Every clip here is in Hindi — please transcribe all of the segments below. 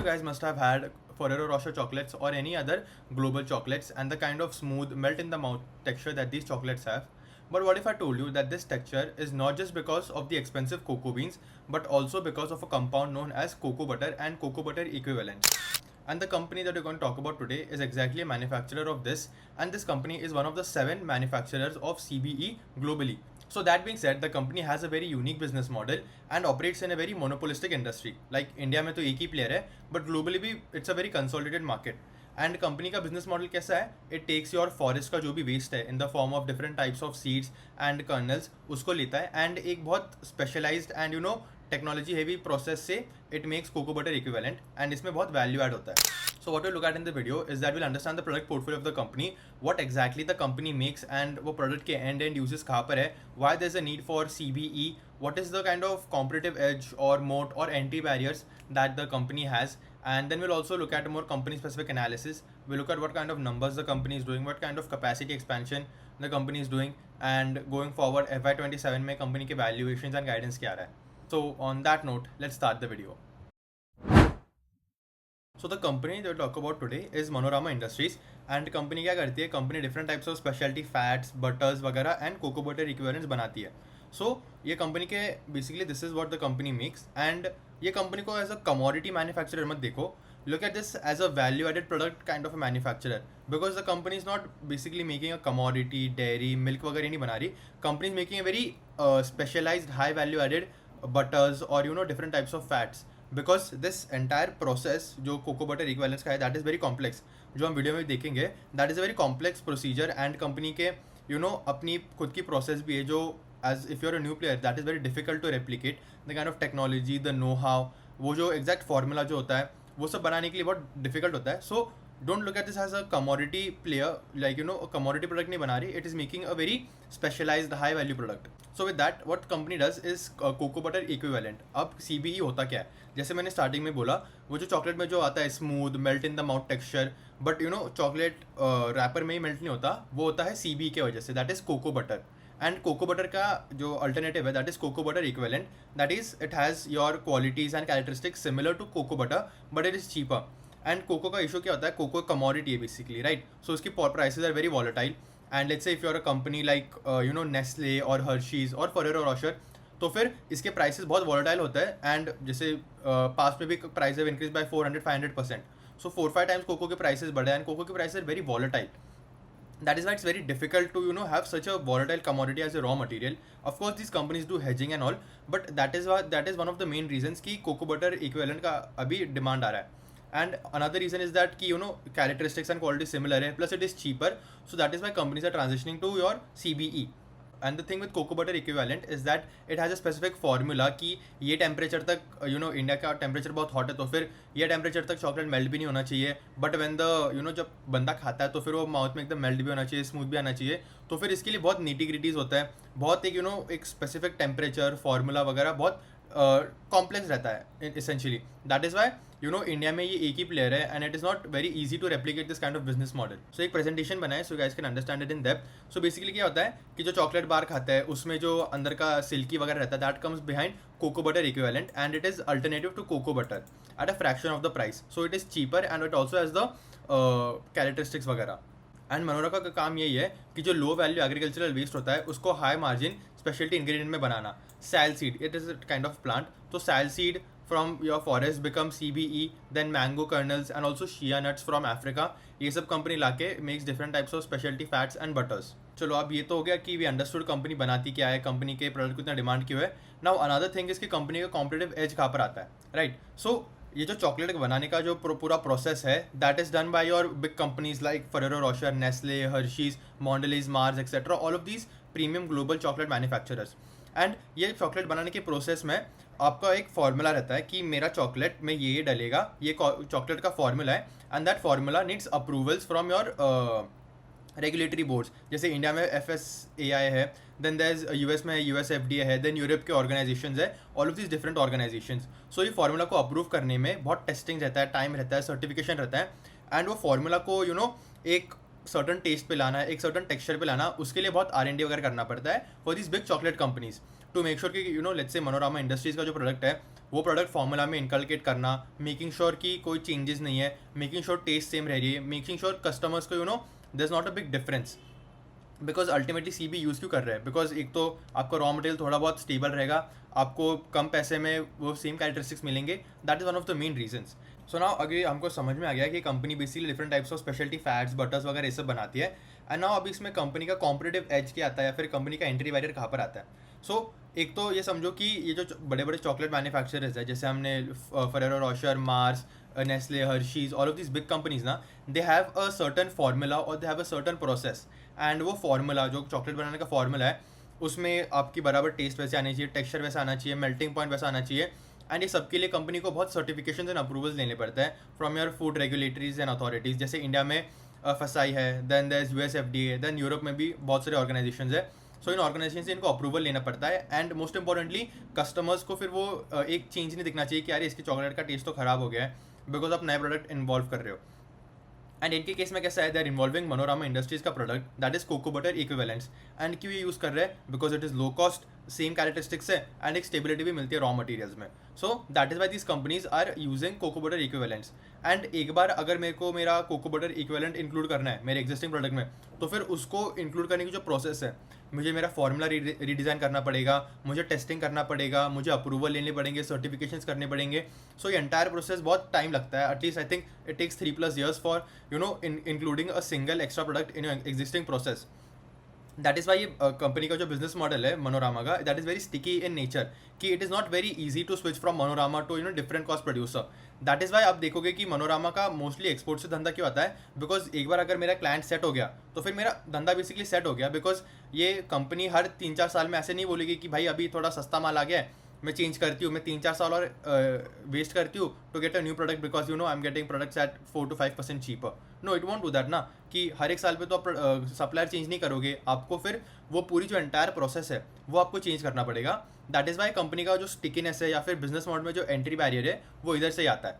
guys must have had Ferrero Rocher chocolates or any other global chocolates and the kind of smooth melt in the mouth texture that these chocolates have. But what if I told you that this texture is not just because of the expensive cocoa beans but also because of a compound known as cocoa butter and cocoa butter equivalent? And the company that we're going to talk about today is exactly a manufacturer of this, and this company is one of the 7 manufacturers of CBE globally. So that being said, the company has a very unique business model and operates in a very monopolistic industry. Like India में तो एक ही player है, but globally भी it's a very consolidated market. And company का बिजनेस मॉडल कैसा है? इट टेक्स योर फॉरेस्ट का जो भी वेस्ट है in the form of different types of seeds and kernels, उसको लेता है एंड एक बहुत specialized and technology heavy process से it makes cocoa butter equivalent and इसमें बहुत वैल्यू ऐड होता है. So what we'll look at in the video is that we'll understand the product portfolio of the company, what exactly the company makes and वो product के end uses कहाँ पर है, why there's a need for CBE, what is the kind of competitive edge or moat or entry barriers that the company has, and then we'll also look at more company specific analysis. We'll look at what kind of numbers the company is doing, what kind of capacity expansion the company is doing, and going forward FY27 में company के valuations and guidance क्या रहा है. So on that note, let's start the video. So the company that we'll talk about today is Manorama Industries, and company क्या करती है? Company different types of specialty fats, butters वगैरह and cocoa butter equivalents बनाती है. So ये company के basically this is what the company makes, and ये company को as a commodity manufacturer मत देखो. Look at this as a value added product kind of a manufacturer, because the company is not basically making a commodity dairy milk वगैरह नहीं बना रही. Company is making a very specialized high value added butters or different types of fats, because this entire process जो कोको बटर इक्वेलेंस का है दैट इज़ वेरी कॉम्प्लेक्स. जो हम वीडियो में देखेंगे that is a very complex procedure and company के अपनी खुद की प्रोसेस भी है जो as if you're a new player that is very difficult to replicate the kind of technology the know how, वो जो एग्जैक्ट फार्मूला जो होता है वो सब बनाने के लिए बहुत डिफिकल्ट होता है. सो don't look at this as a commodity player, like a commodity product नहीं बना रही, it is making a very specialized high value product. So with that what company does is cocoa butter equivalent. अब CBE होता क्या है? जैसे मैंने स्टार्टिंग में बोला, वो जो चॉकलेट में जो आता है smooth melt in the mouth texture, but chocolate wrapper में ही मेल्ट नहीं होता, वो होता है CBE के वजह से, that is cocoa butter. And cocoa butter का जो अल्टरनेटिव है that is cocoa butter equivalent, that is it has your qualities and characteristics similar to cocoa butter but it is cheaper. And cocoa का इशू क्या होता है? कोको कमोडिटी है बेसिकली, राइट? सो इसकी prices are very volatile, and let's say if you are a company like Nestle और हर्शीज और फरेरो रोशर, तो फिर इसके प्राइसेस बहुत वॉलेटाइल होता है. एंड जैसे पास्ट में भी प्राइस है increase by 400-500%. So 4-5 times cocoa के प्राइसेस बढ़े एंड कोको के prices very volatile. That is why it's very difficult to have such a volatile commodity as a raw material. Of course these companies do hedging and all, but that is one of the main reasons कि cocoa butter equivalent का अभी demand आ रहा है. And another reason is that कि characteristics and quality similar है, plus it is cheaper, so that is why companies are transitioning to your CBE. And the thing with cocoa butter equivalent is that it has a specific formula कि ये टेम्परेचर तक इंडिया का टेम्परेचर बहुत हॉट है तो फिर ये टेम्परेचर तक चॉकलेट मेल्ट भी नहीं होना चाहिए, बट व्हेन द जब बंदा खाता है तो फिर वो माउथ में एकदम मेल्ट भी होना चाहिए, स्मूथ भी आना चाहिए. तो फिर इसके लिए बहुत नीटी ग्रिटीज होता है, बहुत एक एक स्पेसिफिक टेम्परेचर फार्मूला वगैरह बहुत कॉम्प्लेक्स रहता है essentially. That is why India में ये एक ही प्लेयर है and it is not very easy to replicate this kind of business model. So एक प्रेजेंटेशन बनाए so guys can understand it in depth. So basically क्या होता है कि जो चॉकलेट बार खाता है उसमें जो अंदर का सिल्की वगैरह रहता है that comes behind cocoa butter equivalent and it is alternative to cocoa butter at a fraction of the price. So it is cheaper and it also has the characteristics वगैरह. एंड मनोरमा का काम यही है कि जो लो वैल्यू एग्रीकल्चरल वेस्ट होता है उसको हाई मार्जिन स्पेशलिटी इंग्रेडिएंट में बनाना. Sal seed, it is kind of plant, तो sal seed from your forest become CBE, then mango kernels and also shea nuts from Africa. ये सब कंपनी लाके makes different types of specialty fats and butters. चलो अब ये तो हो गया कि we understood कंपनी बनाती क्या है, कंपनी के प्रोडक्ट को इतना डिमांड क्यों है. नाउ अनदर थिंग इज कि कंपनी का कॉम्पिटिटिव एज कहाँ पर आता है, राइट? सो ये जो चॉकलेट बनाने का जो पूरा प्रोसेस है that is done by your big companies like Ferrero Rocher, Nestle, Hershey's, Mondelez, Mars etcetera, all of these premium global chocolate manufacturers. And ये चॉकलेट बनाने के प्रोसेस में आपका एक फार्मूला रहता है कि मेरा चॉकलेट में ये डलेगा, ये चॉकलेट का फार्मूला है and that formula needs approvals from your regulatory boards. जैसे इंडिया में FSAI है, देन देयर इज US में US FDA है, देन यूरोप के ऑर्गेनाइजेशंस है, all of this different organisations. So ये फार्मूला को अप्रूव करने में बहुत टेस्टिंग रहता है, टाइम रहता है, सर्टिफिकेशन रहता है, एंड वो फार्मूला को एक सर्टन टेस्ट पे लाना है, एक सर्टन टेक्सचर पे लाना, उसके लिए बहुत R&D वगैरह करना पड़ता है for this big chocolate companies to make sure कि लेट्स से मनोरमा इंडस्ट्रीज का जो प्रोडक्ट है वो प्रोडक्ट फॉर्मूला में इनकलकेट करना, मेकिंग श्योर कि कोई चेंजेस नहीं है, मेकिंग श्योर टेस्ट सेम रह रही है, मेकिंग श्योर कस्टमर्स को there is not a big difference. Because ultimately CB use क्यों कर रहे हैं? बिकॉज एक तो आपका रॉ मटेरियल थोड़ा बहुत स्टेबल रहेगा, आपको कम पैसे में वो सेम कैरेक्टरिस्टिक्स मिलेंगे, that is one of the main reasons. So now अगर हमको समझ में आ गया कि company basically different types of speciality fats, buttress वगैरह ये सब बनाती है, एंड नाउ अभी इसमें कंपनी का कॉम्पिटिटिव एज क्या आता है, या फिर कंपनी का एंट्री बैरियर कहाँ पर आता है? सो एक तो ये समझो कि ये जो बड़े बड़े चॉकलेट मैन्युफैक्चरर्स है, जैसे हमने Ferrero Rocher, Mars, Nestle, Hershey's, all of this big companies ना, they have a certain formula और they have a certain process, and वो फार्मूला जो चॉकलेट बनाने का फार्मूला है उसमें आपकी बराबर टेस्ट वैसे आनी चाहिए, टेक्सचर वैसा आना चाहिए, मेल्टिंग पॉइंट वैसा आना चाहिए, एंड ये सबके लिए कंपनी को बहुत सर्टिफिकेशन एंड अप्रूवल्स लेने पड़ते हैं from your food regulatories and authorities. जैसे इंडिया में FSI है, then there is US FDA, then Europe में भी बहुत सारे ऑर्गेनाइजेशन है। सो इन ऑर्गेनाइजेशन से इनको अप्रूवल लेना पड़ता है, एंड मोस्ट इंपॉर्टेंटली कस्टमर्स को फिर वो एक चेंज नहीं दिखना चाहिए कि यार इसकी चॉकलेट का टेस्ट तो खराब हो गया है, बिकॉज आप नए प्रोडक्ट इन्वॉल्व कर रहे हो। एंड इनके केस में कैसा है, they are involving Manorama Industries का product that is cocoa butter equivalents. And क्यों ये यूज़ कर रहे हैं? Because it is low cost, same characteristics है, एंड एक स्टेबिलिटी भी मिलती है रॉ मटेरियल्स में। So that is why this companies are using cocoa butter equivalents. And एक बार अगर मेरे को मेरा कोको बटर इक्विवेलेंट इंक्लूड करना है मेरे एग्जिस्टिंग प्रोडक्ट में, तो फिर उसको इंक्लूड करने की जो प्रोसेस है, मुझे मेरा फॉर्मूला रीडिज़ाइन करना पड़ेगा, मुझे टेस्टिंग करना पड़ेगा, मुझे अप्रूवल लेने पड़ेंगे, सर्टिफिकेशंस करने पड़ेंगे। सो ये एंटायर प्रोसेस बहुत टाइम लगता है, at least I think it takes 3+ years for including a single extra product in existing process. That is why company का जो बिजनेस मॉडल है मनोरामा का, that is very sticky in nature, कि it is not very easy to switch from Manorama to different cost producer. That is why आप देखोगे कि मनोरामा का मोस्टली एक्सपोर्ट से धंधा क्यों आता है, बिकॉज एक बार अगर मेरा क्लाइंट सेट हो गया तो फिर मेरा धंधा बेसिकली सेट हो गया। बिकॉज ये कंपनी हर 3-4 साल में ऐसे नहीं बोलेगी कि भाई अभी थोड़ा सस्ता माल आ गया है, मैं चेंज करती हूँ, मैं 3-4 साल और वेस्ट करती हूँ to get a new product, because I am getting products at 4-5% cheaper. No, it won't do that ना, कि हर एक साल पे तो आप सप्लायर चेंज नहीं करोगे, आपको फिर वो पूरी जो एंटायर प्रोसेस है वो आपको चेंज करना पड़ेगा। दैट इज़ वाई कंपनी का जो स्टिकीनेस है या फिर बिजनेस मॉडल में जो एंट्री बैरियर है वो इधर से ही आता है।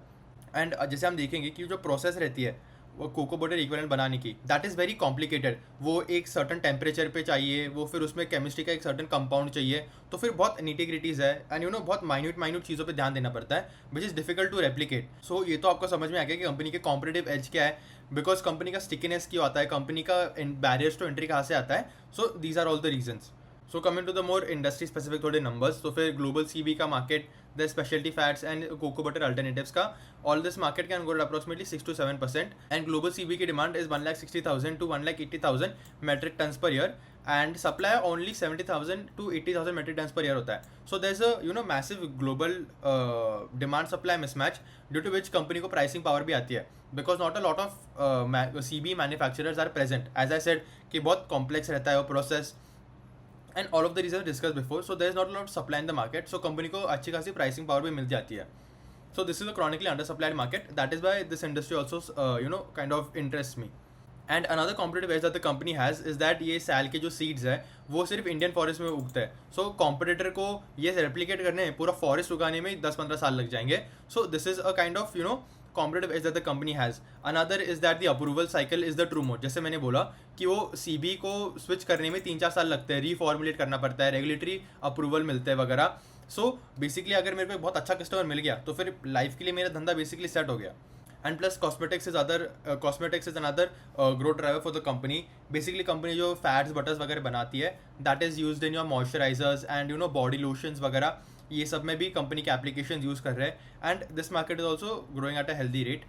एंड जैसे हम देखेंगे कि जो प्रोसेस रहती है वो कोको बटर इक्विवेलेंट बनाने की, दैट इज़ वेरी कॉम्प्लिकेटेड। वो एक सर्टन टेम्परेचर पे चाहिए, वो फिर उसमें केमिस्ट्री का एक सर्टन कंपाउंड चाहिए, तो फिर बहुत निटिग्रिटीज़ है, एंड बहुत माइन्यूट चीज़ों पे ध्यान देना पड़ता है, which is difficult to replicate. So ये तो आपको समझ में आ गया कि कंपनी के कॉम्पिटिटिव एज क्या है, बिकॉज कंपनी का स्टिकीनेस क्यों आता है, कंपनी का बैरियर्स टू एंट्री कहाँ से आता है। So these are all the reasons. So coming to the more industry specific थोड़े नंबर्स, तो फिर ग्लोबल CB का market, the speciality fats and cocoa butter alternatives का, all this market can grow approximately 6-7%, and global CB की demand is 160,000 to 180,000 metric tons per year, and supply only 70,000 to 80,000 metric tons per year होता है। So there is a massive global demand supply mismatch, due to which company को प्राइसिंग पावर भी आती है, because not a lot of CB manufacturers are present. As I said कि बहुत कॉम्प्लेक्स रहता है वो process, and all of the reason discuss before, so there is not lot supply in the market, so company को अच्छी खासी प्राइसिंग पावर भी मिल जाती है। So this is a chronically under supplied market, that is why this industry also kind of interest me. And another competitive edge that the company has is that ये सैल के जो सीड्स है वो सिर्फ इंडियन फॉरेस्ट में उगते हैं। सो कॉम्पिटिटर को ये रेप्लिकेट करने में, पूरा फॉरेस्ट उगाने में 10-15 साल लग जाएंगे। सो this is a kind of competitive edge that the company has. Another is that the approval cycle is the true mode. जैसे मैंने बोला कि वो CB को स्विच करने में 3-4 साल लगते हैं, रीफॉर्मुलेट करना पड़ता है, रेगुलेटरी अप्रूवल मिलते हैं वगैरह। सो बेसिकली अगर मेरे को एक बहुत अच्छा कस्टमर मिल गया तो फिर लाइफ के लिए मेरा धंधा बेसिकली सेट हो गया। And plus cosmetics is another growth driver for the company. Basically company जो फैट्स बटर्स वगैरह बनाती है, that is used in your moisturisers and body lotions वगैरह, ये सब में भी कंपनी के एप्लीकेशन यूज़ कर रहे हैं, and this market is also growing at a healthy rate.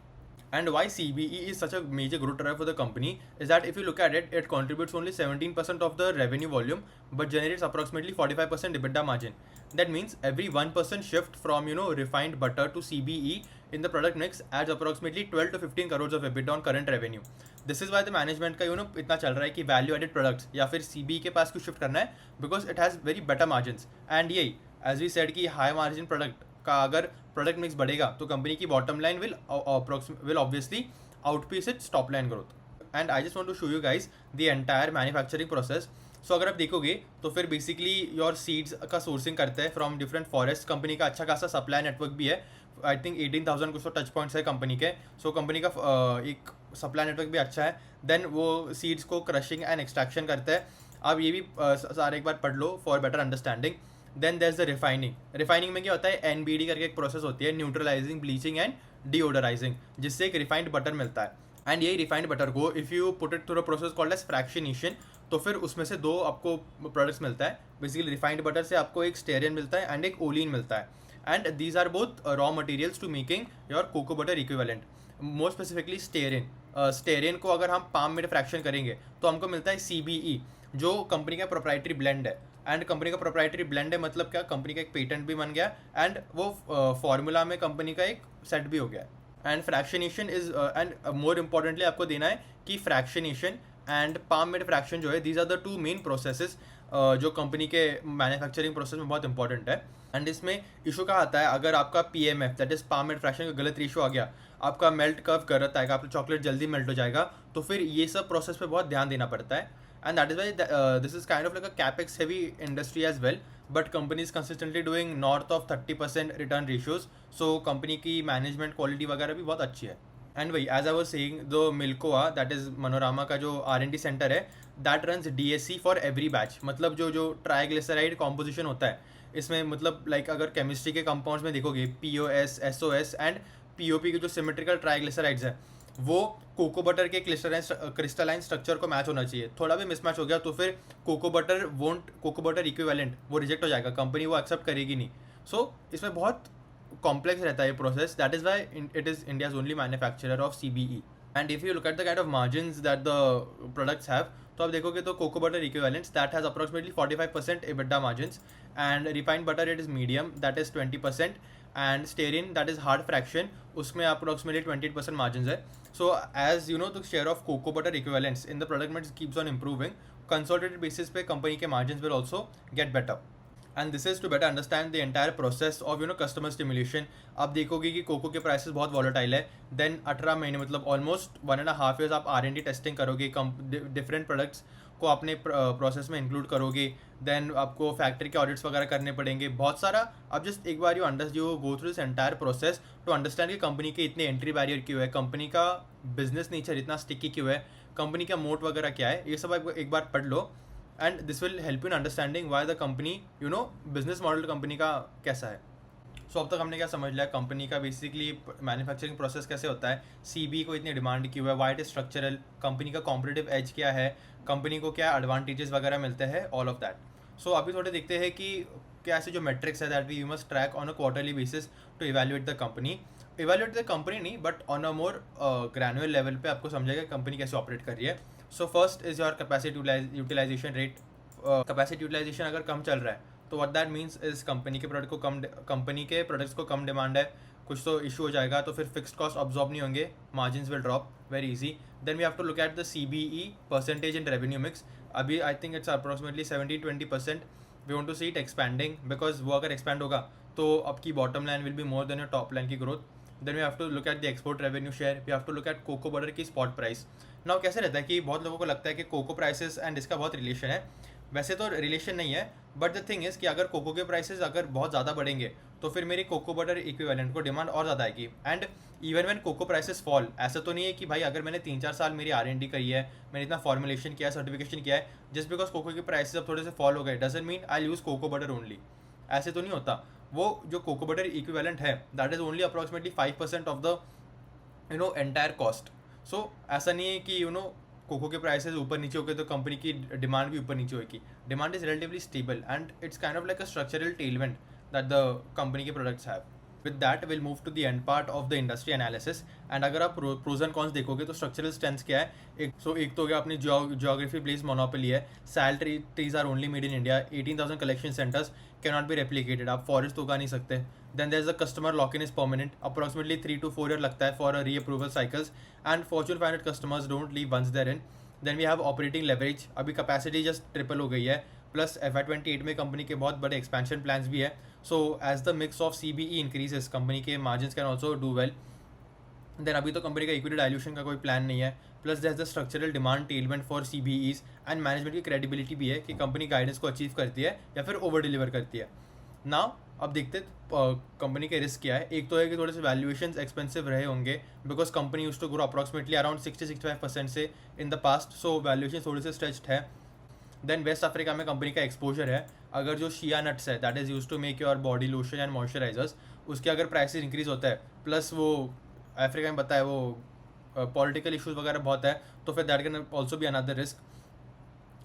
And why CBE is such a major growth driver for the company is that if you look at it, it contributes only 17% of the revenue volume but generates approximately 45% EBITDA margin. That means every 1% shift from refined butter to CBE in the product mix adds approximately 12 to 15 crores of EBITDA on current revenue. This is why the management का इतना चल रहा है कि value added products या फिर CBE के पास क्यों shift करना है, because it has very better margins. And यही as we said कि high margin product का अगर प्रोडक्ट मिक्स बढ़ेगा तो कंपनी की bottom line will obviously outpace its top line growth. And I just want to show you guys the entire manufacturing process. So अगर आप देखोगे तो फिर बेसिकली योर सीड्स का सोर्सिंग करते हैं फ्रॉम डिफरेंट फॉरेस्ट। कंपनी का अच्छा खासा सप्लाई नेटवर्क भी है, आई थिंक 18,000 कुछ तो टच पॉइंट्स है कंपनी के। सो कंपनी का एक सप्लाई नेटवर्क भी अच्छा है। देन वो सीड्स को क्रशिंग एंड एक्सट्रैक्शन करते हैं। आप ये भी सारे एक बार पढ़ लो for better understanding. Then there is the refining में क्या होता है, NBD करके एक प्रोसेस होती है, न्यूट्रलाइजिंग, ब्लीचिंग एंड डीओडराइजिंग, जिससे एक रिफाइंड बटर मिलता है। एंड यही रिफाइंड बटर को if you put it through a process called as fractionation, तो फिर उसमें से दो आपको प्रोडक्ट्स मिलता है। बेसिकली रिफाइंड बटर से आपको एक स्टेरिन मिलता है एंड एक ओलिन मिलता है, and these are both raw materials to making your cocoa butter equivalent. More specifically stearin को अगर हम पाम में फ्रैक्शन करेंगे तो हमको मिलता है CBE, जो कंपनी का प्रोप्राइटरी ब्लेंड है। एंड कंपनी का प्रोप्राइटरी ब्लेंड है मतलब क्या, कंपनी का एक पेटेंट भी बन गया एंड वो फॉर्मूला में कंपनी का एक सेट भी हो गया। And fractionation is and more importantly आपको देना है कि fractionation and palm mid fraction जो है, these are the two main processes जो कंपनी के मैन्युफैक्चरिंग प्रोसेस में बहुत इंपॉर्टेंट है। एंड इसमें इशू क्या आता है, अगर आपका PMF that is palm mid fraction का गलत रेशियो आ गया, आपका मेल्ट कर्व गलत आएगा, आपका चॉकलेट जल्दी मेल्ट हो जाएगा, तो फिर ये सब प्रोसेस पे बहुत ध्यान देना पड़ता है। And that is why this is kind of like a capex heavy industry as well, but company is consistently doing north of 30% return ratios, सो कंपनी की मैनेजमेंट क्वालिटी वगैरह भी बहुत अच्छी है। एंड वही एज आई वाज सेइंग, जो मिल्कोआ दैट इज मनोरामा का जो R&D सेंटर है, that runs DSC for every batch. मतलब जो ट्राइग्लिसराइड कॉम्पोजिशन होता है इसमें, मतलब लाइक अगर केमिस्ट्री के कंपाउंड्स में देखोगे, POS, SOS एंड POP के जो सिमेट्रिकल ट्राइग्लिसराइड्स है, वो कोको बटर के क्रिस्टलाइन स्ट्रक्चर को मैच होना चाहिए। थोड़ा भी मिसमैच हो गया तो फिर कोको बटर इक्विवेलेंट वो रिजेक्ट हो जाएगा, कंपनी वो एक्सेप्ट करेगी नहीं। सो इसमें बहुत कॉम्प्लेक्स रहता है ये process, that is why it is India's only manufacturer of CBE। And if you look at the kind of margins that the products have, तो आप देखोगे तो cocoa butter equivalents that has approximately 45% EBITDA margins, and refined butter it is medium that is 20%, and stearin that is hard fraction, उसमें अप्रॉक्सिमेटली 28% मार्जिन है। So as you know the share of cocoa butter equivalents in the product mix keeps on improving, consolidated basis पे कंपनी के margin will also get better. And this is to better understand the entire process of customer stimulation. आप देखोगे कि कोको के प्राइसेस बहुत वॉलेटाइल है, देन 18 महीने मतलब ऑलमोस्ट 1.5 ईयर्स आप R&D टेस्टिंग करोगे, डिफरेंट प्रोडक्ट्स को अपने प्रोसेस में इंक्लूड करोगे, देन आपको फैक्ट्री के ऑडिट्स वगैरह करने पड़ेंगे, बहुत सारा। अब जस्ट एक बार you go through this entire process to understand कि कंपनी के इतने एंट्री बैरियर क्यों है, कंपनी का बिजनेस नेचर इतना स्टिकी क्यों है, कंपनी का मोट वगैरह क्या है, ये सब आप एक बार पढ़ लो। And this will help you in understanding why the company business model company का कैसा है। सो अब तक हमने क्या समझ लिया, कंपनी का बेसिकली मैन्युफैक्चरिंग प्रोसेस कैसे होता है, CBE को इतनी डिमांड क्यों है, Y it is structural, company का कॉम्पिटिटिव एज क्या है, कंपनी को क्या एडवांटेजेस वगैरह मिलते हैं, ऑल ऑफ दैट। सो अभी थोड़े देखते हैं कि क्या ऐसे जो मेट्रिक्स है that we you must track on a quarterly basis to evaluate the company नहीं, but on a more granular level पे आपको समझेगा कंपनी कैसे ऑपरेट कर रही है। So first is your capacity utilisation rate. Capacity utilisation अगर कम चल रहा है तो what that means is company के प्रोडक्ट्स को कम डिमांड है, कुछ तो इशू हो जाएगा, तो फिर फिक्स्ड कॉस्ट ऑब्जॉर्ब नहीं होंगे, margins will drop very easy. Then we have to look at the CBE percentage in revenue mix. अभी I think it's approximately 17-20%। We want to see it expanding, because वो अगर एक्सपैंड होगा तो आपकी bottom line will be more than your top line की growth. Then we have to look at the export revenue share, we have to look at cocoa butter की स्पॉट प्राइस। नाउ कैसे रहता है कि बहुत लोगों को लगता है कि कोको प्राइसेस एंड इसका बहुत रिलेशन है, वैसे तो रिलेशन नहीं है, बट द थिंग इज़ कि अगर कोको के प्राइसेस अगर बहुत ज़्यादा बढ़ेंगे तो फिर मेरी कोको बटर इक्विवेलेंट को डिमांड और ज़्यादा आएगी। And even when cocoa prices fall, ऐसा तो नहीं है कि भाई अगर मैंने 3-4 साल मेरी R&D करी है, मैंने इतना फॉर्मुलेशन किया है, सर्टिफिकेशन किया है, जस्ट बिकॉज कोको के प्राइसेस अब थोड़े से फॉल हो गए doesn't mean I use cocoa butter only, ऐसे तो नहीं होता। वो जो कोको बटर इक्विवेलेंट है that is only approximately 5% of the entire cost. So ऐसा नहीं है कि कोको के प्राइसेस ऊपर नीचे हो गए तो कंपनी की डिमांड भी ऊपर नीचे होगी। Demand is relatively stable and it's kind of like a structural tailwind that the company के products have. With that will move to the end part of the industry analysis. And अगर आप प्रोज एंड कॉन्स देखोगे तो स्ट्रक्चरल स्ट्रेंथ्स क्या है, एक तो हो गया अपनी जियोग्राफी प्लेस मोनोपोली है, sal trees are only made in India, 18,000 collection centres can not be replicated, आप फॉरेस्ट तो उगा नहीं सकते। Then there is the customer lock in is permanent, approximately 3 to 4 year लगता है for re approval cycles, and Fortune 500 customers don't leave once they're in. Then we have operating leverage, अभी कैपेसिटी जस्ट ट्रिपल हो गई है, प्लस FY28 में कंपनी के बहुत बड़े एक्सपेंशन प्लान्स भी है। So as the mix of CBE increases company के margins can also do well. Then अभी तो कंपनी का इक्विटी डाइल्यूशन का कोई प्लान नहीं है, plus there is the structural demand tailwind for CBEs, and management की क्रेडिबिलिटी भी है कि कंपनी गाइडेंस को अचीव करती है या फिर ओवर डिलीवर करती है। नाउ अब देखते कंपनी के रिस्क क्या है। एक तो है कि थोड़े से वैल्यूएशन एक्सपेंसिव रहे होंगे because company used to grow approximately around 60-65% से in the past, so valuation थोड़ी से स्ट्रेच्ड है। देन वेस्ट अफ्रीका में कंपनी का एक्सपोजर है, अगर जो शिया नट्स है that is use to make your body lotion and moisturisers, उसके अगर प्राइसेस इंक्रीज होता है, प्लस वो अफ्रीका में बताया वो पॉलिटिकल इश्यूज वगैरह बहुत है, तो फिर that can also be another risk.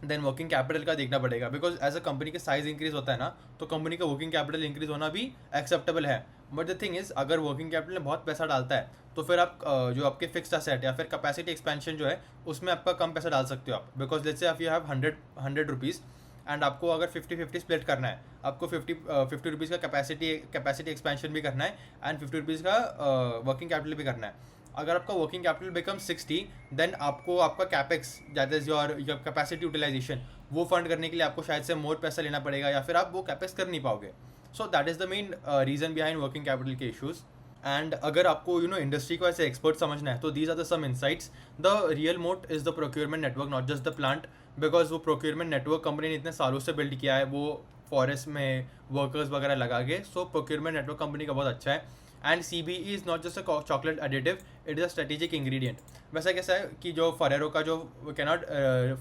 Then working capital का देखना पड़ेगा, बिकॉज एज अ कंपनी का साइज इंक्रीज होता है ना, तो कंपनी का वर्किंग कैपिटल इंक्रीज होना भी एक्सेप्टेबल है। बट द थिंग इज, अगर वर्किंग कैपिटल में बहुत पैसा डालता है तो फिर आप जो आपके फिक्स्ड असेट या फिर कैपेसिटी एक्सपेंशन जो है उसमें आपका कम पैसा डाल सकते हो आप, because let's say if you have 100 rupees and आपको अगर 50-50 स्प्लिट करना है, आपको 50 रुपीज़ का कैपेसिटी एक्सपेंशन भी करना है एंड 50 रुपीज़ का वर्किंग कैपिटल भी करना है। अगर आपका वर्किंग कैपिटल बिकम 60, देन आपको आपका capex that is your capacity utilisation वो फंड करने के लिए आपको शायद से मोर पैसा लेना पड़ेगा, या फिर आप वो कैपेक्स कर नहीं पाओगे। So that is the main reason behind working capital के इशूज़। एंड अगर आपको इंडस्ट्री को ऐसे एक्सपर्ट समझना है, तो these are the some insights. The real moat is the procurement network, not just the plant, because वो प्रोक्योरमेंट नेटवर्क कंपनी ने इतने सालों से बिल्ड किया है, वो फॉरेस्ट में वर्कर्स वगैरह लगा के। सो प्रोक्योरमेंट नेटवर्क कंपनी का बहुत अच्छा है। And CBE is not just a chocolate additive, it is a strategic ingredient. वैसा कैसा है कि जो फरेरो का जो कैनॉट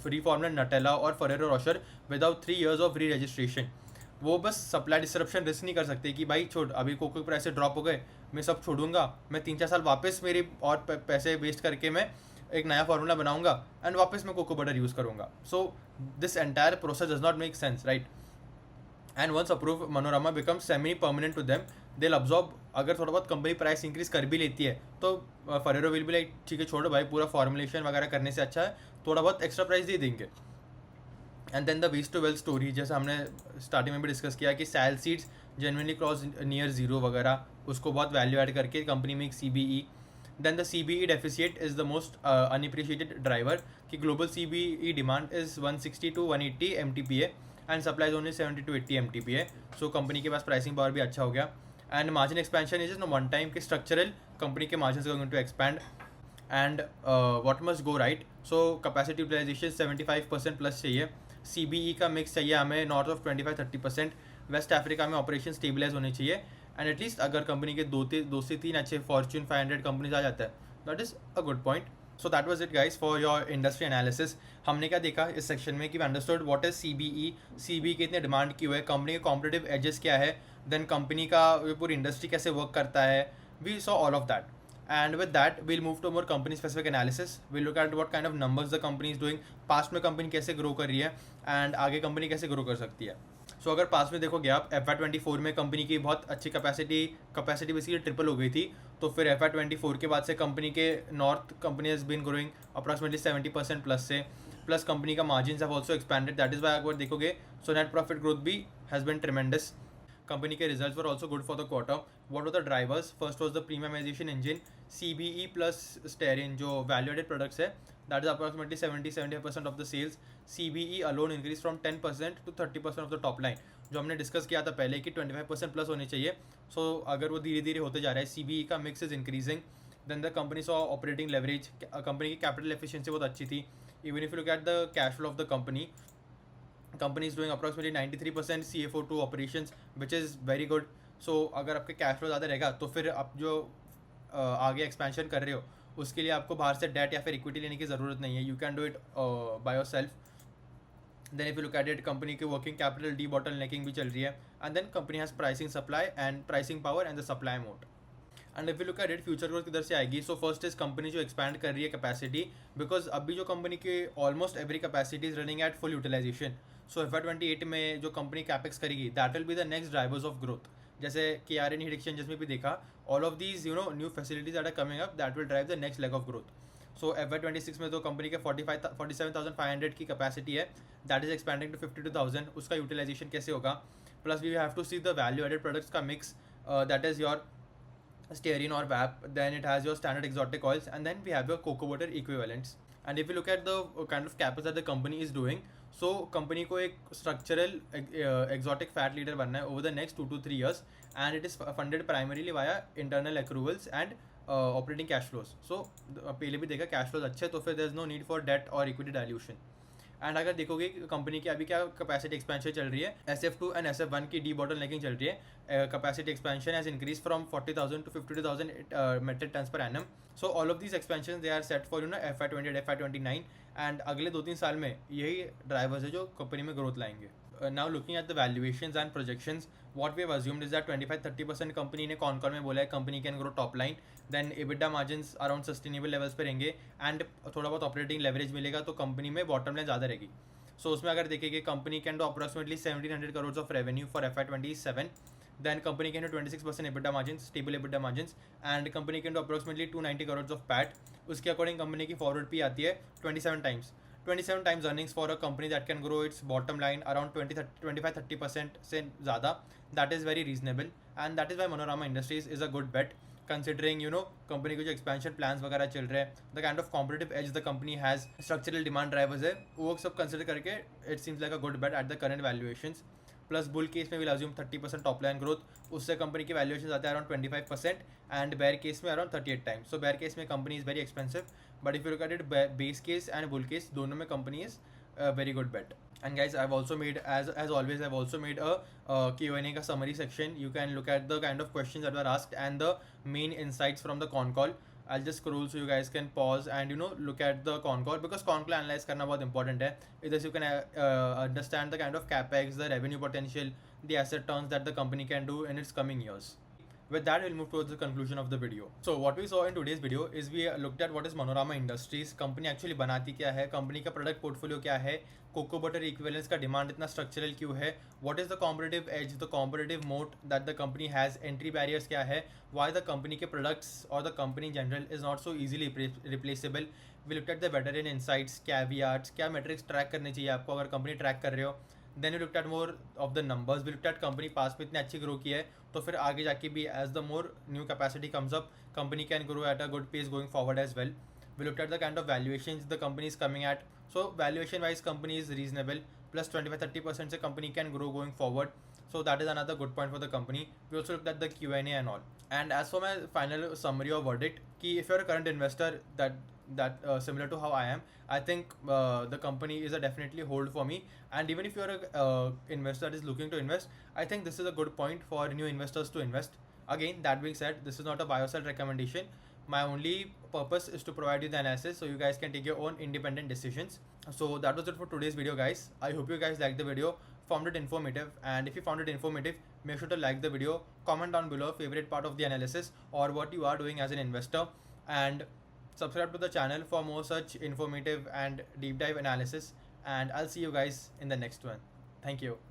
फ्री फॉर्मुला नटेला और Ferrero Rocher without 3 years of री रजिस्ट्रेशन, वो बस सप्लाई डिसरप्शन रिस्क नहीं कर सकते कि भाई छोड़, अभी कोको प्राइस ड्रॉप हो गए, मैं सब छोड़ूंगा, मैं 3-4 साल वापस मेरे और पैसे वेस्ट करके मैं एक नया फार्मूला बनाऊंगा एंड वापस मैं कोको बटर यूज़ करूंगा। So this entire process does not make sense, right? And once approve Manorama become semi permanent to them, they absorb. अगर थोड़ा बहुत कंपनी प्राइस इंक्रीज कर भी लेती है तो फरेरो विल भी लाइक ठीक है छोड़ो भाई, पूरा फॉर्मुलेशन वगैरह करने से अच्छा है थोड़ा बहुत एक्स्ट्रा प्राइस दे देंगे। And then the waste to wealth story, जैसे हमने स्टार्टिंग में भी डिस्कस किया कि sal seeds genuinely cross near zero वगैरह, उसको बहुत वैल्यू ऐड करके कंपनी में एक CBE। Then the CBE deficit is the most unappreciated driver, कि global CBE demand is 160 to 180 MTPA and supplies only 70 to 80 MTPA। So company के पास प्राइसिंग पावर भी अच्छा हो गया। And margin expansion is no one time के स्ट्रक्चरल, कंपनी के margin going to expand. And what must go right, so capacity utilisation 75% plus चाहिए। CBE का मिक्स चाहिए हमें नॉर्थ ऑफ 25-30%। वेस्ट अफ्रीका में ऑपरेशन स्टेबलाइज होने चाहिए। एंड एटलीस्ट अगर कंपनी के 2 से 3 अच्छे फॉर्च्यून 500 कंपनीज आ जाता है, that is a good point. So that was it guys for your industry analysis. हमने क्या देखा इस सेक्शन में कि we understood what is CBE की इतने डिमांड क्यों है, कंपनी के कॉम्पिटिटिव एजेस क्या है, देन कंपनी का पूरी इंडस्ट्री कैसे वर्क करता है। We saw all of that. And with that, we'll move to more company specific analysis. We'll look at what kind of numbers the company is doing, past में कंपनी कैसे ग्रो कर रही है एंड आगे कंपनी कैसे ग्रो कर सकती है। सो अगर पास में देखोगे आप, FY24 में कंपनी की बहुत अच्छी कैपेसिटी बेसिकली ट्रिपल हो गई थी। तो फिर FY24 के बाद से कंपनी के north company has been growing approximately 70% plus से, प्लस कंपनी का margin have also expanded. That is why अगर देखोगे सो नेट प्रॉफिट ग्रोथ भी हैज़ बिन ट्रिमेंडस। कंपनी के results were also good for the quarter. What were the drivers? First was the premiumisation engine, CBE plus stearin जो वैल्यू एडेड प्रोडक्ट्स है, that is approximately 70-75% of the sales. CBE alone increase from 10% to 30% of the top line, जो हमने डिस्कस किया था पहले कि 25% प्लस होने चाहिए। सो अगर वो धीरे धीरे होते जा रहा है, CBE का mix is increasing. Then the company saw operating leverage, company की कैपिटल एफिशिएंसी बहुत अच्छी थी। Even if you look at the cash flow of the company is doing approximately 93% CFO to operations, which is very good. So अगर आपके कैश फ्लो ज़्यादा रहेगा तो फिर आप जो आगे एक्सपेंशन कर रहे हो उसके लिए आपको बाहर से डेट या फिर इक्विटी लेने की ज़रूरत नहीं है, you can do it by yourself. Then if you look at it, company की working capital the bottlenecking भी चल रही है। And then company has pricing supply and pricing power and the supply mode. And if you look at it, future growth किधर से आएगी? सो फर्स्ट इज कंपनी जो एक्सपैंड कर रही है कैपेसिटी, बिकॉज अभी जो कंपनी की almost every capacity is running at full utilization. So FY28 में जो कंपनी कैपेक्स करेगी that will be the next drivers of growth. जैसे KRN हीट एक्सचेंजेस में भी देखा, all of these new facilities that are coming up that will drive the next leg of growth. So FY26 में तो कंपनी के 47,500 की कैपेसिटी है, दैट इज एक्सपैंडिंग टू 52,000। उसका यूटिलाइजेशन कैसे होगा? Plus we have to see the value added products का mix, that is your stearin or VAP, then it has your standard exotic oils, and then we have your cocoa butter equivalents. And if you look at the kind of capex that the company is doing, so company को एक structural exotic fat leader बनना है over the next 2 to 3 years, and it is funded primarily via internal accruals and operating cash flows. So पहले भी देखा cash flows अच्छे, तो फिर there is no need for debt or equity dilution. And अगर देखोगे कंपनी की अभी क्या कैपेसिटी एक्सपेंशन चल रही है, SF2 एंड SF1 की डी बॉटल नेकिंग चल रही है। Capacity expansion has increase from 40,000 to 52,000 metric tons per annum. So all of these expansion they are set for FY28 FY29, and अगले 2-3 साल में यही ड्राइवर्स है जो कंपनी में ग्रोथ लाएंगे। now looking at the valuations and projections, what we have assumed is that 25-30% company ने कॉन कॉल में बोला है company can grow top line, then EBITDA margins around sustainable levels पे रहेंगे एंड थोड़ा बहुत ऑपरेटिंग लेवरेज मिलेगा तो कंपनी में बॉटम लाइन ज़्यादा रहेगी. सो उसमें अगर देखेंगे company can do approximately 1700 crore of revenue for FY27. Then company can do 26% EBITDA margins, stable EBITDA margins, and company can do approximately 290 crores of PAT. उसके अकॉर्डिंग कंपनी की फॉरवर्ड पी आती है 27 times. 27 times earnings for a company that can grow its bottom line around 25-30% से ज़्यादा. That is very reasonable and that is why Manorama Industries is a good bet. Considering company के जो एक्सपेंशन प्लान्स वगैरह चल रहे हैं, the kind of competitive edge the company has, structural demand drivers है, वो सब कंसिडर करके it seems like a good bet at the current valuations. Plus bull case में will assume 30% top line growth, उससे कंपनी की वैल्यूएशन आते हैं अराउंड 25% एंड बेयर केस में around 38 times. So bear case में company is very expensive, but if you look at it base case and bull case दोनों में company is very good bet. And guys, I've also made, as always, I've also made a Q&A ka summary section. You can look at the kind of questions that were asked and the main insights from the con call. I'll just scroll so you guys can pause and look at the con call, because con call analyze करना बहुत important है. With this you can understand the kind of capex, the revenue potential, the asset turns that the company can do in its coming years. With that, we'll move towards the conclusion of the video. So what we saw in today's video is we looked at what is Manorama Industries, company actually बनाती क्या है, कंपनी का प्रोडक्ट पोर्टफोलियो क्या है, कोको बटर इक्विवेलेंस का डिमांड इतना स्ट्रक्चरल क्यों है, what is the competitive edge, the competitive moat that the company has, entry barriers क्या है, व्हाई द कंपनी के प्रोडक्ट्स और the company in general is not so easily replaceable. We looked at the veteran insights, caveats, क्या मेट्रिक्स ट्रैक करनी चाहिए आपको अगर कंपनी ट्रैक कर रहे हो. Then you looked at more of the numbers, we looked at company पास में इतनी अच्छी ग्रो की है तो फिर आगे जाके भी as the more new capacity comes up company can grow at a good pace going forward as well. We looked at the kind of valuations the company is coming at. So valuation wise company is reasonable, plus 25-30% से company can grow going forward. So that is another good point for the company. We also looked at the Q&A and all. And as for my final summary or verdict, ki if you're a current investor that similar to how I am, I think the company is a definitely hold for me. And even if you're a investor that is looking to invest, I think this is a good point for new investors to invest. Again, that being said, this is not a buy or sell recommendation. My only purpose is to provide you the analysis so you guys can take your own independent decisions. So that was it for today's video, guys. I hope you guys liked the video, found it informative, and if you found it informative, make sure to like the video, comment down below favorite part of the analysis or what you are doing as an investor, and subscribe to the channel for more such informative and deep dive analysis. And I'll see you guys in the next one. Thank you.